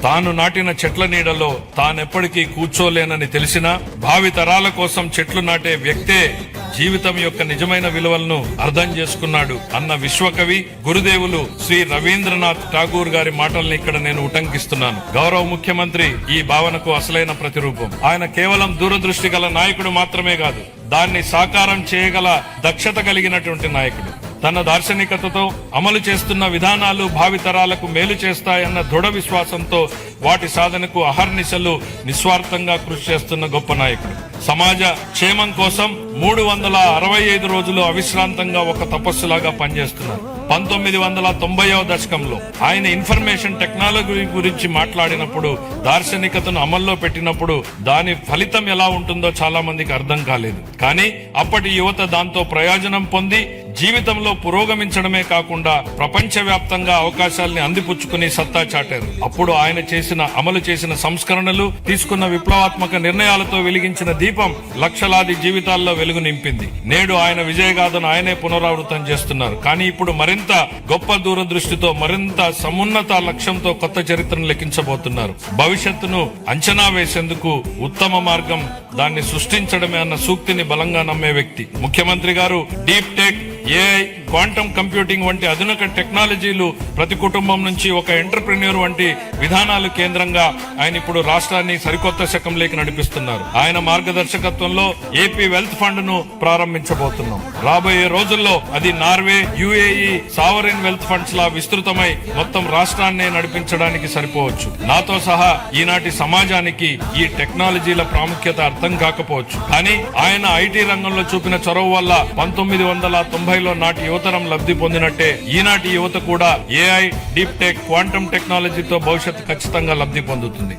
తాను నాటిన చెట్ల నీడలో తానెప్పటికీ కూర్చోలేనని తెలిసినా భావి తరాల కోసం చెట్లు నాటే వ్యక్తే జీవితం యొక్క నిజమైన విలువలను అర్థం చేసుకున్నాడు అన్న విశ్వకవి గురుదేవులు శ్రీ రవీంద్రనాథ్ ఠాగూర్ గారి మాటల్ని ఇక్కడ నేను ఉటంకిస్తున్నాను. గౌరవ ముఖ్యమంత్రి ఈ భావనకు అసలైన ప్రతిరూపం. ఆయన కేవలం దూరదృష్టి గల నాయకుడు మాత్రమే కాదు, దాన్ని సాకారం చేయగల దక్షత కలిగినటువంటి నాయకుడు. తన దార్శనికతతో అమలు చేస్తున్న విధానాలు భావితరాలకు మేలు చేస్తాయన్న దృఢ విశ్వాసంతో వాటి సాధనకు అహర్నిశలు నిస్వార్థంగా కృషి చేస్తున్న గొప్ప నాయకుడు. సమాజ క్షేమం కోసం 365 రోజులు అవిశ్రాంతంగా ఒక తపస్సులాగా పనిచేస్తున్నారు. 1990వ దశకంలో ఆయన ఇన్ఫర్మేషన్ టెక్నాలజీ గురించి మాట్లాడినప్పుడు, దార్శనికతను అమల్లో పెట్టినప్పుడు దాని ఫలితం ఎలా ఉంటుందో చాలా మందికి అర్థం కాలేదు. కానీ అప్పటి యువత దాంతో ప్రయోజనం పొంది జీవితంలో పురోగమించడమే కాకుండా ప్రపంచవ్యాప్తంగా అవకాశాల్ని అందిపుచ్చుకుని సత్తా చాటారు. అప్పుడు ఆయన అమలు చేసిన సంస్కరణలు, తీసుకున్న విప్లవాత్మక నిర్ణయాలతో వెలిగించిన దీపం లక్షలాది జీవితాల్లో వెలుగు నింపింది. నేడు ఆయన విజయగాథను ఆయనే పునరావృతం చేస్తున్నారు. కానీ ఇప్పుడు మరింత గొప్ప దూరదృష్టితో, మరింత సమున్నత లక్ష్యంతో కొత్త చరిత్రను లెక్కించబోతున్నారు. భవిష్యత్తును అంచనా వేసేందుకు ఉత్తమ మార్గం దాన్ని సృష్టించడమే అన్న సూక్తిని బలంగా నమ్మే వ్యక్తి ముఖ్యమంత్రి గారు. Deep tech, AI, quantum computing వంటి ఆధునిక టెక్నాలజీలు ప్రతి కుటుంబం నుంచి ఒక ఎంటర్ప్రెన్యూర్ వంటి విధానాలు కేంద్రంగా ఆయన ఇప్పుడు రాష్ట్రాన్ని సరికొత్త శకంలోకి నడిపిస్తున్నారు. ఆయన మార్గదర్శకత్వంలో ఏపీ వెల్త్ ఫండ్ ను ప్రారంభించబోతున్నాం. రాబోయే రోజుల్లో అది Norway, UAE sovereign wealth funds లా విస్తృతమై మొత్తం రాష్ట్రాన్ని నడిపించడానికి సరిపోవచ్చు. నాతో సహా ఈనాటి సమాజానికి ఈ టెక్నాలజీల ప్రాముఖ్యత అర్థం కాకపోవచ్చు. కానీ ఆయన ఐటీ రంగంలో చూపిన చొరవ వల్ల 1990లో నాటి యువతరం లబ్ధి పొందినట్టే ఈనాటి యువత కూడా ఏఐ, డీప్ టెక్, క్వాంటమ్ టెక్నాలజీతో భవిష్యత్తు ఖచ్చితంగా లబ్ధి పొందుతుంది.